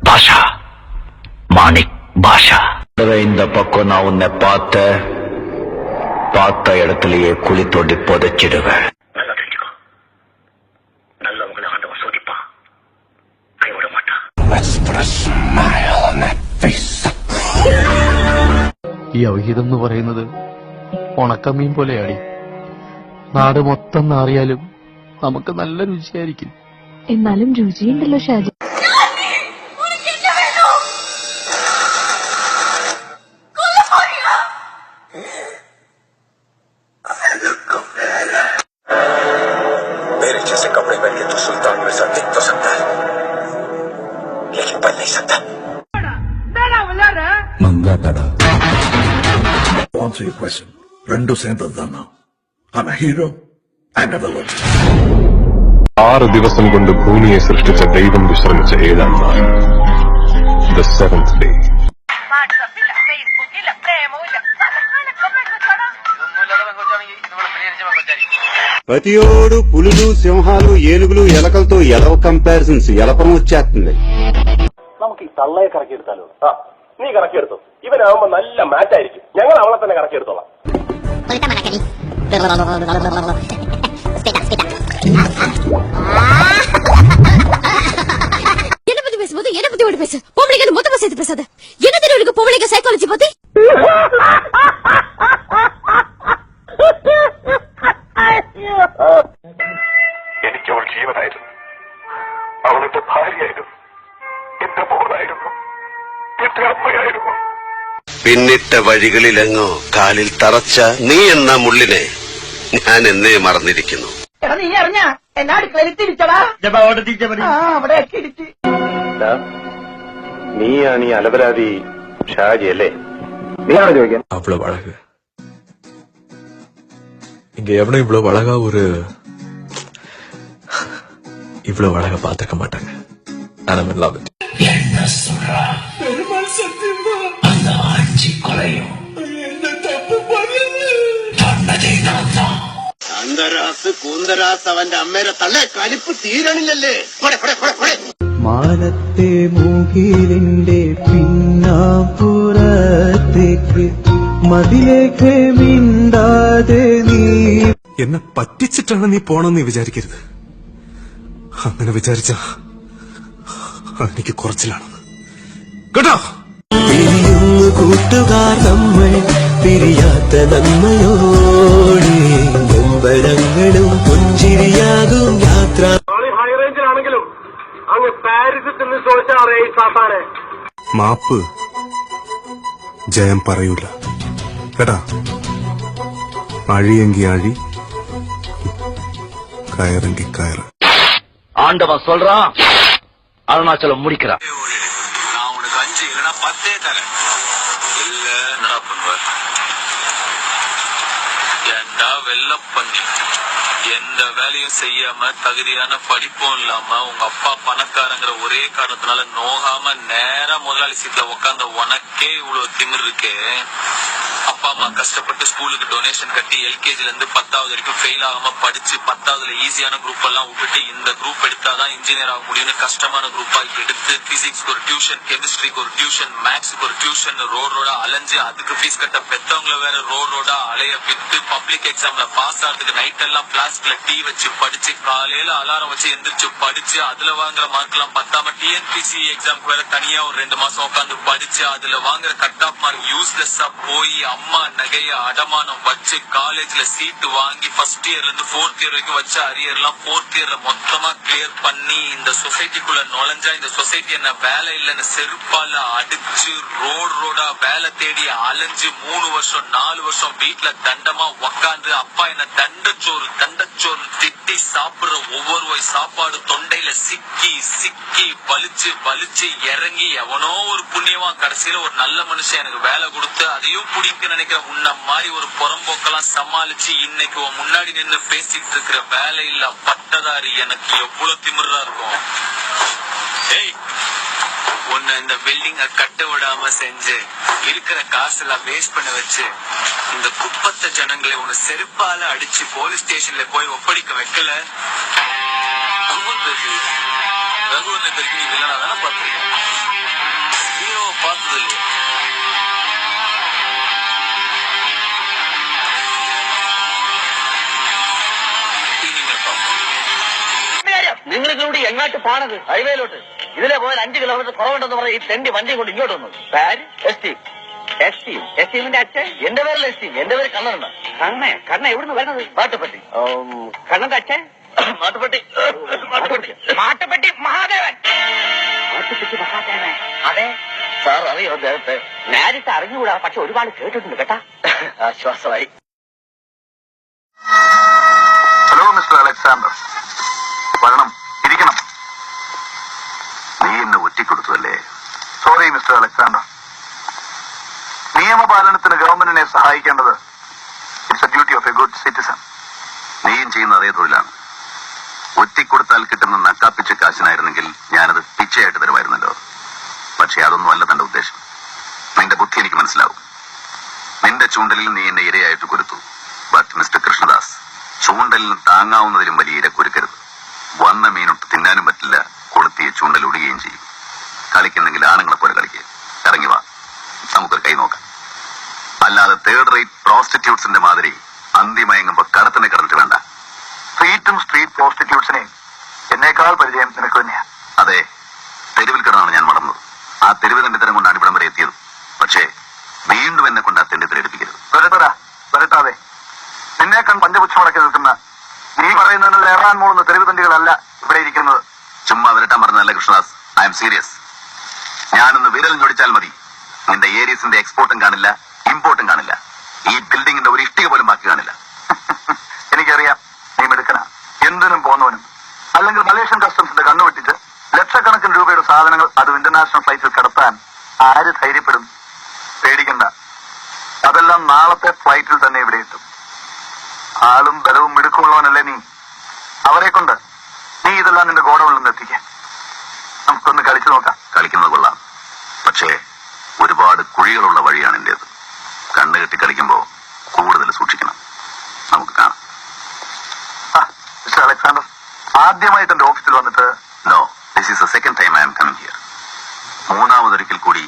பாஷா, மாணிக் பாஷா. இந்த பக்கம் நான் உன்னை பார்த்த இடத்திலேயே குழி தோண்டி புதைச்சிடுவேன். நல்லா தெரிஞ்சுக்கோ, நல்லவங்களை ஆண்டவன் சோதிப்பான், கைவிட மாட்டான். ഈ ഔഹിതം എന്ന് പറയുന്നത് ഉണക്കമീൻ പോലെയാടി. നാട് മൊത്തം നാറിയാലും നമുക്ക് നല്ല രുചിയായിരിക്കും. എന്നാലും രുചിയുണ്ടല്ലോ ഷാജി. मेरे जैसे कपड़े पहन के तू सुल्तान में सा दिख तो सकता है, लेकिन बन नहीं सकता. मंगा तड़ा. Answer your question. Rendu சேர்ந்ததுதானா? I'm a hero and a villain. 6 ദിവസം കൊണ്ട് ഭൂമിയെ സൃഷ്ടിച്ച ദൈവം വിശ്രമിച്ച 7ാം നാൾ, the 7th day. ప్రతియోడు పులులు, సింహాలు, ఏనుగులు, ఎలకలతో ఎలవ కంపారిజన్స్ ఎలపం వచ్చేస్తుంది. നമുക്ക് ഈ തള്ളയെ കറക്കിയെടുത്താലോ? നീ കറക്കിയെടുത്തു. ഇവനാവുമ്പോ നല്ല മാറ്റായിരിക്കും. ഞങ്ങൾ അവളെ തന്നെ കറക്കിയെടുത്തോളാം. என்ன பத்தி ஓடி பேசு. பொம்பளைங்க மொத்தமா சேர்த்து பேசாத. என்ன தெரியும் உனக்கு பொம்பளைங்க சைக்காலஜி பத்தி? എനിക്ക് അവൾ ജീവനായിരുന്നു, അവളുടെ ഭാര്യയായിരുന്നു, എന്റെ മോളായിരുന്നു, എന്റെ അമ്മയായിരുന്നു. പിന്നിട്ട വഴികളിലെങ്ങോ കാലിൽ തറച്ച നീ എന്ന മുള്ളിനെ ഞാൻ എന്നേ മറന്നിരിക്കുന്നു. നീ അറിഞ്ഞ എന്നാ തിരിച്ചടാ അവിടെ ഇടിച്ച്. നീയാണ് ഈ അലപരാതി ഷാജി അല്ലേ? നീയാണോ ചോദിക്കാൻ? அவ்வளவு அழகு இங்க எவனும் இவ்வளவு அழகா இவ்வளவு அழகா பாத்துக்க மாட்டாங்க. I'm in love with you. என்ன சொல்றா? பெருமாள் சத்தியமா அந்த ஆட்சி கொலையும் என்ன தப்பு பண்ணதே நான் தான். അന്തരാസ് കൂന്തരാസ് അവന്റെ അമ്മേരെ തള്ളെ കലിപ്പ് തീരണില്ലല്ലേ? മാനത്തെ മൂകിലിന്റെ പിന്നാപുറത്തേക്ക് മതിലേക്ക് മിണ്ടാതെ നീ എന്നെ പറ്റിച്ചിട്ടാണ് നീ പോണെന്ന് വിചാരിക്കരുത്. അങ്ങനെ വിചാരിച്ച എനിക്ക് കുറച്ചിലാണ് കേട്ടോ. പിരിയുന്നു കൂട്ടുകാർ നമ്മൾ പിരിയാത്ത നന്മയോടെ നൊമ്പരങ്ങളും പുഞ്ചിരിയാകും യാത്ര. ഹൈറേഞ്ചിലാണെങ്കിലും അങ്ങ് പാരീസിൽ നിന്ന് ചോദിച്ചാറേ സാത്താനെ. മാപ്പ് ജയം പറയൂല കേട്ടാ. അഴിയെങ്കി അഴി, കയറെങ്കി കയറ്. ஆண்டவன் சொல்றான், அருணாச்சலம் முடிக்கிறான். நான் உனக்கு 5 இல்லைன்னா 10 தரேன். இல்ல என்ன பண்ணுவ? ஏண்டா வெள்ள பண்ணி எந்த வேலையும் செய்யாம தகுதியான படிப்பும் இல்லாம உங்க அப்பா பணக்காரங்கிற ஒரே காரணத்தினால நோகாம நேரா முதலாளி சீட்ல உட்கார்ந்த உனக்கே இவ்வளவு திமிர் இருக்கு. அப்ப அப்பா அம்மா கஷ்டப்பட்டு ஸ்கூலுக்கு டொனேஷன் கட்டி எல்கேஜில இருந்து 10வது வரைக்கும் ஃபெயில் ஆகாம படிச்சு 10வதுல ஈஸியான குரூப் எல்லாம் விட்டுட்டு இந்த குரூப் எடுத்தாதான் இன்ஜினியர் ஆக முடியும்னு கஷ்டமான குரூப்பா எடுத்து பிசிக்ஸ்க்கு ஒரு டியூஷன், கெமிஸ்ட்ரிக்கு ஒரு டியூஷன், மேக்ஸுக்கு ஒரு டியூஷன், ரோடா அலைஞ்சு அதுக்கு ஃபீஸ் கட்ட பெத்தவங்களை வேற ரோடா அலைய விட்டு பப்ளிக் எக்ஸாம்ல பாஸ் ஆகிறதுக்கு நைட் எல்லாம் பிளாஸ்க்ல டீ வச்சு படிச்சு காலையில அலாரம் வச்சு எந்திரிச்சு படிச்சு அதுல வாங்குற மார்க் எல்லாம் பத்தாம டிஎன்பிசி எக்ஸாம்க்கு வேற தனியா ஒரு 2 மாசம் உட்காந்து படிச்சு அதுல வாங்குற கட் ஆஃப் மார்க் யூஸ்லெஸ்ஸா போய் அம்மா நகைய அடமானம் வச்சு காலேஜ்ல சீட்டு வாங்கி ஃபர்ஸ்ட் இயர்ல இருந்து 4th இயர் வரைக்கும் வச்ச அரியர் எல்லாம் 4th இயர்ல மொத்தமா கிளியர் பண்ணி இந்த சொசைட்டிக்குள்ள நுழைஞ்சா இந்த சொசைட்டி என்ன வேலை இல்லைன்னு செருப்பால அடிச்சு ரோடா வேலை தேடி அலைஞ்சு 3 வருஷம் 4 வருஷம் வீட்டுல தண்டமா உக்காந்து அப்பா என்ன தண்டச்சோறு திட்டி சாப்பிடுற ஒவ்வொரு வாய் சாப்பாடு தொண்டையில சிக்கி வலிச்சு இறங்கி எவனோ ஒரு புண்ணியவான் கடைசியில ஒரு நல்ல மனுஷன் எனக்கு வேலை கொடுத்து அதையும் பிடிக்க நினைக்கிற உன்ன மாதிரி ஒரு புறம்போக்கெல்லாம் சமாளிச்சு இன்னைக்கு உன் முன்னாடி நின்று பேசிட்டு இருக்கிற வேலை இல்ல பட்டதாரி எனக்கு எவ்வளவு திமிரா இருக்கும். உன்னை இந்த பில்டிங்க கட்ட விடாம செஞ்சு இருக்கிற காசெல்லாம் வேஸ்ட் பண்ண வச்சு இந்த குப்பத்த ஜனங்களை உன்னை செருப்பால அடிச்சு போலீஸ் ஸ்டேஷன்ல போய் ஒப்படைக்க வைக்கல. ரகுவரனை பெருக்கி நீ வில்லனா தானே பார்த்திருக்கேன், ஹீரோவை பார்த்தது இல்லையா? നിങ്ങൾക്ക് കൂടി എങ്ങോട്ട് പോണത്? ഹൈവേയിലോട്ട്. ഇതിലെ പോയാൽ 5 കിലോമീറ്റർ കുറവുണ്ടെന്ന് പറഞ്ഞ ഈ തെണ്ടി വണ്ടി കൊണ്ട് ഇങ്ങോട്ട് വന്നു. എസ്റ്റീമിന്റെ അച്ഛൻ? എന്റെ പേരല്ല എസ്റ്റീം, എന്റെ പേര് കണ്ണനുണ്ട്. കണ്ണ എവിടുന്ന് വരുന്നത്? മാട്ടുപ്പെട്ടി. കണ്ണന്റെ അച്ഛൻ? മാട്ടുപ്പെട്ടി മഹാദേവൻ. അതെ സാർ, അറിയോ അദ്ദേഹത്തെ? നേരിട്ട് അറിഞ്ഞുകൂടാ, പക്ഷെ ഒരുപാട് കേട്ടിട്ടുണ്ട് കേട്ടാ. ആശ്വാസമായി. ഹലോ മിസ്റ്റർ അലക്സാണ്ടർ, വരണം, ഇരിക്കണം. നീ എന്നെ ഒറ്റിക്കൊടുത്തതല്ലേ? Sorry mister Alexander. നിയമപാലനത്തിന് ഗവൺമെന്റിനെ സഹായിക്കേണ്ടത് it's a duty of a good citizen. നീയും ചെയ്യുന്ന അതേ തൊഴിലാണ്. ഒറ്റിക്കൊടുത്താൽ കിട്ടുന്ന നക്കാപ്പിച്ച കാശിനായിരുന്നെങ്കിൽ ഞാനത് പിച്ചയായിട്ട് തരുമായിരുന്നല്ലോ. പക്ഷെ അതൊന്നും അല്ല തന്റെ ഉദ്ദേശം. നിന്റെ ബുദ്ധി എനിക്ക് മനസ്സിലാവും. നിന്റെ ചൂണ്ടലിൽ നീ എന്നെ ഇരയായിട്ട് കുരുത്തു. ബട്ട് മിസ്റ്റർ കൃഷ്ണദാസ്, ചൂണ്ടലിന് താങ്ങാവുന്നതിലും വലിയ ഇര കുരുക്കരുത്. വന്ന മീനൊട്ട് തിന്നാനും പറ്റില്ല, കൊളുത്തിയ ചൂണ്ടൽ ഒടുകയും ചെയ്യും. കളിക്കുന്നെങ്കിൽ ആണുങ്ങളെ പോലെ കളിക്കുക. ഇറങ്ങി വാ, നമുക്കൊരു കൈ നോക്കാം. അല്ലാതെ 3rd റേറ്റ് പ്രോസ്റ്റിറ്റ്യൂട്ട്സിന്റെ മാതിരി അന്തിമയങ്ങുമ്പോ കടത്തിനെ കിടന്നിട്ട് വേണ്ട. സ്ട്രീറ്റ് പ്രോസ്റ്റിറ്റ്യൂട്ട്സിനെ എന്നേക്കാൾ പരിചയം നിനക്ക് തന്നെയാ. അതെ, തെരുവിൽ കിടന്നാണ് ഞാൻ വളർന്നത്. ആ തെരുവ് തെണ്ടിത്തരം കൊണ്ടാണ് ഇവിടം വരെ എത്തിയത്. പക്ഷേ വീണ്ടും എന്നെ കൊണ്ട് ആ തെണ്ടിത്തരം എടുപ്പിക്കരുത്. വരട്ടാതെ നിന്നേക്കാൾ പഞ്ചപുച്ഛം അടക്കി നിൽക്കുന്ന നീ പറയുന്നതിൽ ഏറാൻ പോകുന്ന തെരുവ് തണ്ടികളല്ല ഇവിടെ ഇരിക്കുന്നത്. ചുമ്മാ വരട്ടാൻ പറഞ്ഞതല്ല കൃഷ്ണദാസ്, ഐ എം സീരിയസ്. ഞാനൊന്ന് വിരൽ ഞൊടിച്ചാൽ മതി, നിന്റെ ഏരിയസിന്റെ എക്സ്പോർട്ടും കാണില്ല, ഇമ്പോർട്ടും കാണില്ല. ഈ ബിൽഡിങ്ങിന്റെ ഒരു ഇഷ്ടിക പോലും ബാക്കി കാണില്ല. എനിക്കറിയാം നീ മെടുക്കനാ, എന്തിനും പോന്നവനും. അല്ലെങ്കിൽ മലേഷ്യൻ കസ്റ്റംസിന്റെ കണ്ണുവെട്ടിച്ച് ലക്ഷക്കണക്കിന് രൂപയുടെ സാധനങ്ങൾ അത് ഇന്റർനാഷണൽ ഫ്ലൈറ്റിൽ കടത്താൻ ആര് ധൈര്യപ്പെടും? പേടിക്കണ്ട, അതെല്ലാം നാളത്തെ ഫ്ലൈറ്റിൽ തന്നെ ഇവിടെ എത്തും. ആളും ബലവും മിടുക്കുമുള്ളവനല്ലേ നീ. അവരെ കൊണ്ട് നീ ഇതെല്ലാം നിന്റെ ഗോഡൌണിൽ നിന്ന് എത്തിക്കാൻ. നമുക്കൊന്ന് കളിച്ചു നോക്കാം. കളിക്കുന്നത് കൊള്ളാം, പക്ഷേ ഒരുപാട് കുഴികളുള്ള വഴിയാണ് എന്റേത്. കണ്ണുകെട്ടി കളിക്കുമ്പോ കൂടുതൽ സൂക്ഷിക്കണം. നമുക്ക് കാണാം. മിസ്റ്റർ അലക്സാണ്ടർ, ആദ്യമായിട്ട് എന്റെ ഓഫീസിൽ വന്നിട്ട് no, this is the second time I am coming here. 3ാമതൊരിക്കൽ കൂടി